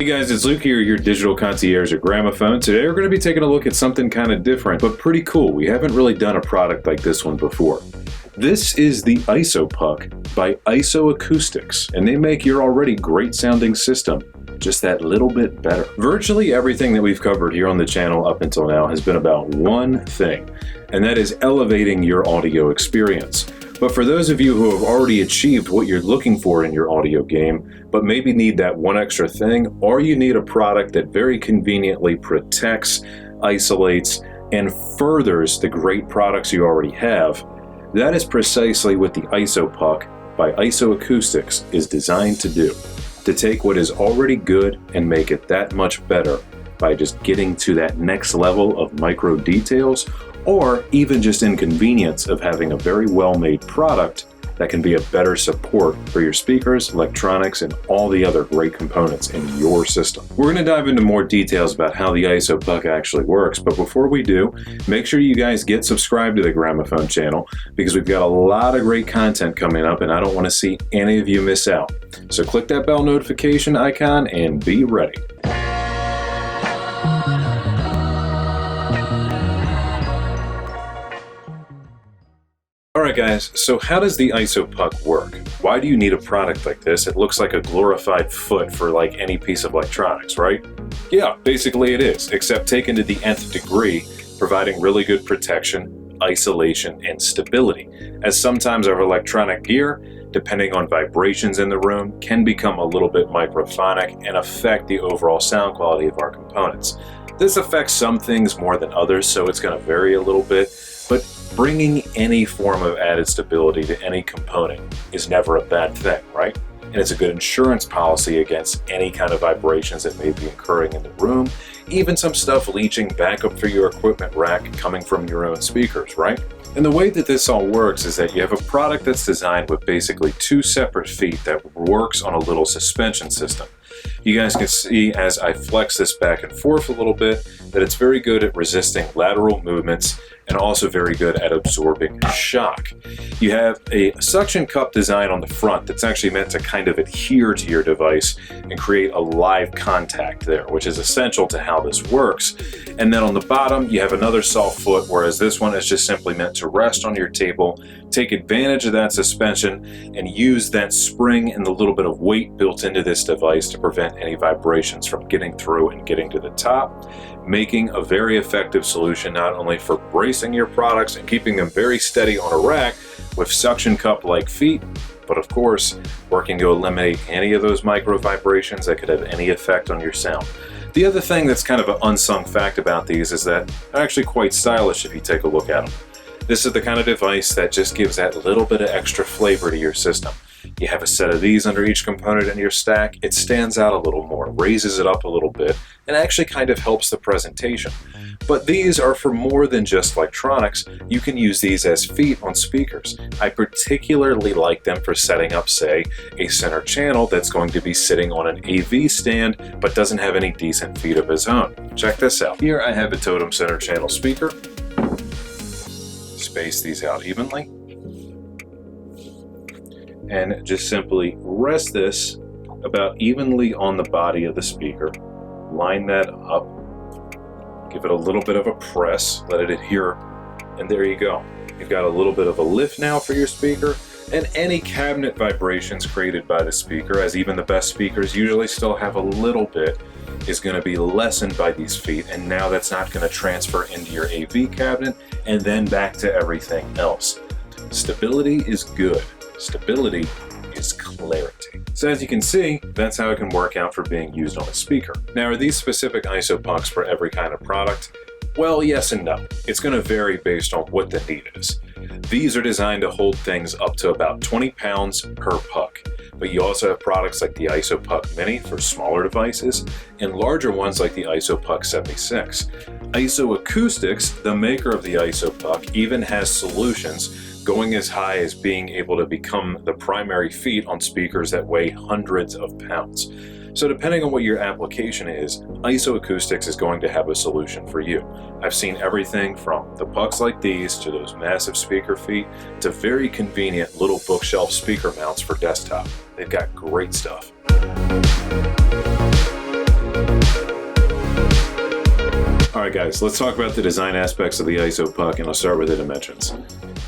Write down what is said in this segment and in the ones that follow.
guys, it's Luke here, your digital concierge at Gramophone. Today we're going to be taking a look at something kind of different, but pretty cool. We haven't really done a product like this one before. This is the Iso-PUCK by IsoAcoustics, and they make your already great sounding system just that little bit better. Virtually everything that we've covered here on the channel up until now has been about one thing, and that is elevating your audio experience. But for those of you who have already achieved what you're looking for in your audio game, but maybe need that one extra thing, or you need a product that very conveniently protects, isolates, and furthers the great products you already have, that is precisely what the Iso-PUCK by IsoAcoustics is designed to do. To take what is already good and make it that much better by just getting to that next level of micro details, or even just inconvenience of having a very well-made product that can be a better support for your speakers, electronics, and all the other great components in your system. We're going to dive into more details about how the Iso-PUCK actually works, but before we do, make sure you guys get subscribed to the Gramophone channel because we've got a lot of great content coming up and I don't want to see any of you miss out. So click that bell notification icon and be ready. Alright guys, so how does the Iso-PUCK work? Why do you need a product like this? It looks like a glorified foot for like any piece of electronics, right? Yeah, basically it is, except taken to the nth degree, providing really good protection, isolation, and stability, as sometimes our electronic gear, depending on vibrations in the room, can become a little bit microphonic and affect the overall sound quality of our components. This affects some things more than others, so it's going to vary a little bit, but bringing any form of added stability to any component is never a bad thing, right? And it's a good insurance policy against any kind of vibrations that may be occurring in the room, even some stuff leaching back up through your equipment rack coming from your own speakers, right? And the way that this all works is that you have a product that's designed with basically two separate feet that works on a little suspension system. You guys can see as I flex this back and forth a little bit that it's very good at resisting lateral movements and also very good at absorbing shock. You have a suction cup design on the front that's actually meant to kind of adhere to your device and create a live contact there, which is essential to how this works. And then on the bottom, you have another soft foot, whereas this one is just simply meant to rest on your table, take advantage of that suspension, and use that spring and the little bit of weight built into this device to prevent any vibrations from getting through and getting to the top, making a very effective solution not only for bracing your products and keeping them very steady on a rack with suction cup-like feet, but of course, working to eliminate any of those micro vibrations that could have any effect on your sound. The other thing that's kind of an unsung fact about these is that they're actually quite stylish if you take a look at them. This is the kind of device that just gives that little bit of extra flavor to your system. You have a set of these under each component in your stack, it stands out a little more, raises it up a little bit, and actually kind of helps the presentation. But these are for more than just electronics. You can use these as feet on speakers. I particularly like them for setting up, say, a center channel that's going to be sitting on an AV stand but doesn't have any decent feet of its own. Check this out. Here I have a totem center channel speaker. Space these out evenly. And just simply rest this about evenly on the body of the speaker. Line that up. Give it a little bit of a press, let it adhere, and there you go. You've got a little bit of a lift now for your speaker, and any cabinet vibrations created by the speaker, as even the best speakers usually still have a little bit, is going to be lessened by these feet, and now that's not going to transfer into your AV cabinet and then back to everything else. Stability is good. Stability is clarity. So as you can see, that's how it can work out for being used on a speaker. Now, are these specific Iso-PUCKs for every kind of product? Well, yes and no. It's going to vary based on what the need is. These are designed to hold things up to about 20 pounds per puck, but you also have products like the Iso-PUCK Mini for smaller devices and larger ones like the Iso-PUCK 76. IsoAcoustics, the maker of the Iso-PUCK, even has solutions going as high as being able to become the primary feet on speakers that weigh hundreds of pounds. So depending on what your application is, IsoAcoustics is going to have a solution for you. I've seen everything from the pucks like these to those massive speaker feet to very convenient little bookshelf speaker mounts for desktop. They've got great stuff. Alright guys, let's talk about the design aspects of the ISO-PUCK, and I'll start with the dimensions.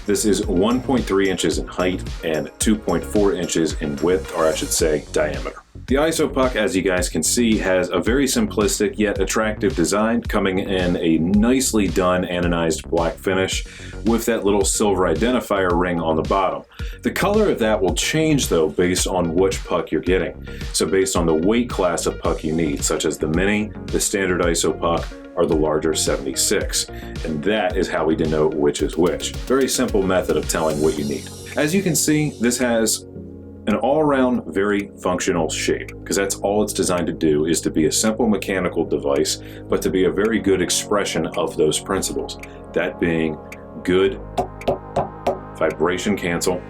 This is 1.3 inches in height and 2.4 inches in width, or I should say diameter. The ISO-PUCK, as you guys can see, has a very simplistic yet attractive design, coming in a nicely done anodized black finish with that little silver identifier ring on the bottom. The color of that will change though based on which puck you're getting. So based on the weight class of puck you need, such as the mini, the standard ISO-PUCK, or the larger 76. And that is how we denote which is which. Very simple method of telling what you need. As you can see, this has an all-around very functional shape, because that's all it's designed to do, is to be a simple mechanical device, but to be a very good expression of those principles. That being good vibration cancel,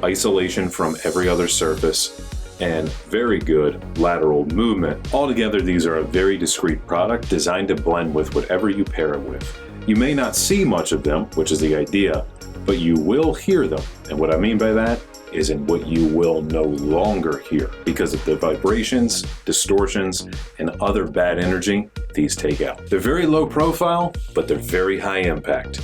isolation from every other surface, and very good lateral movement. Altogether, these are a very discreet product designed to blend with whatever you pair it with. You may not see much of them, which is the idea, but you will hear them. And what I mean by that is in what you will no longer hear because of the vibrations, distortions, and other bad energy these take out. They're very low profile, but they're very high impact.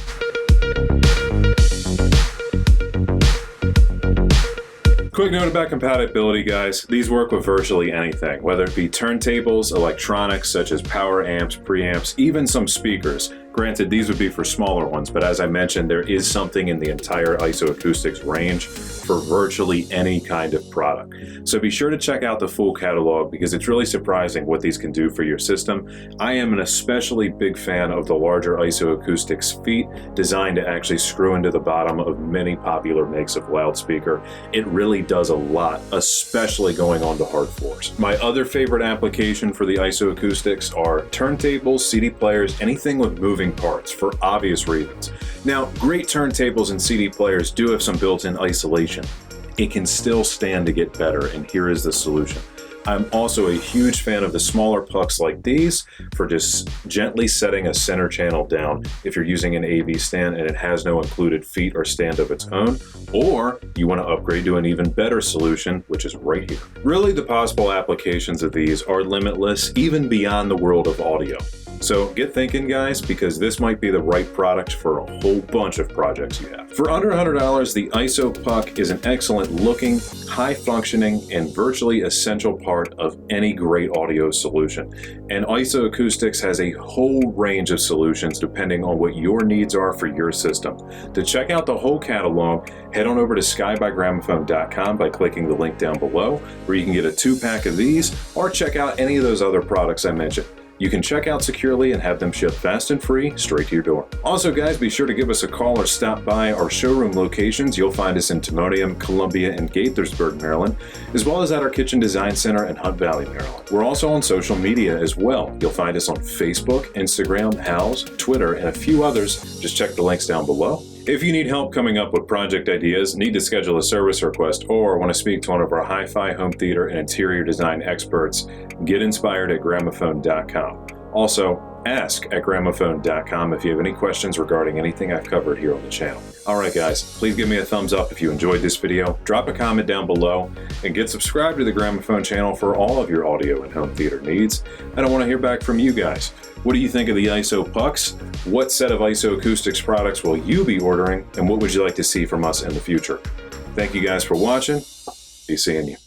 Quick note about compatibility, guys. These work with virtually anything, whether it be turntables, electronics such as power amps, preamps, even some speakers. Granted, these would be for smaller ones, but as I mentioned, there is something in the entire IsoAcoustics range for virtually any kind of product. So be sure to check out the full catalog because it's really surprising what these can do for your system. I am an especially big fan of the larger IsoAcoustics feet, designed to actually screw into the bottom of many popular makes of loudspeaker. It really does a lot, especially going on to hard floors. My other favorite application for the IsoAcoustics are turntables, CD players, anything with moving parts for obvious reasons. Now, great turntables and CD players do have some built-in isolation. It can still stand to get better, and here is the solution. I'm also a huge fan of the smaller pucks like these for just gently setting a center channel down if you're using an AV stand and it has no included feet or stand of its own, or you want to upgrade to an even better solution, which is right here. Really, the possible applications of these are limitless, even beyond the world of audio. So get thinking, guys, because this might be the right product for a whole bunch of projects you have. For under $100, the ISO-PUCK is an excellent looking, high functioning, and virtually essential part of any great audio solution. And IsoAcoustics has a whole range of solutions depending on what your needs are for your system. To check out the whole catalog, head on over to skybygramophone.com by clicking the link down below, where you can get a 2-pack of these, or check out any of those other products I mentioned. You can check out securely and have them shipped fast and free straight to your door. Also, guys, be sure to give us a call or stop by our showroom locations. You'll find us in Timonium, Columbia, and Gaithersburg, Maryland, as well as at our Kitchen Design Center in Hunt Valley, Maryland. We're also on social media as well. You'll find us on Facebook, Instagram, Houzz, Twitter, and a few others. Just check the links down below. If you need help coming up with project ideas, need to schedule a service request, or want to speak to one of our hi-fi, home theater, and interior design experts, get inspired at Gramophone.com. Also, ask at Gramophone.com if you have any questions regarding anything I've covered here on the channel. Alright guys, please give me a thumbs up if you enjoyed this video, drop a comment down below, and get subscribed to the Gramophone channel for all of your audio and home theater needs. And I want to hear back from you guys. What do you think of the ISO-PUCKs? What set of IsoAcoustics products will you be ordering? And what would you like to see from us in the future? Thank you guys for watching. Be seeing you.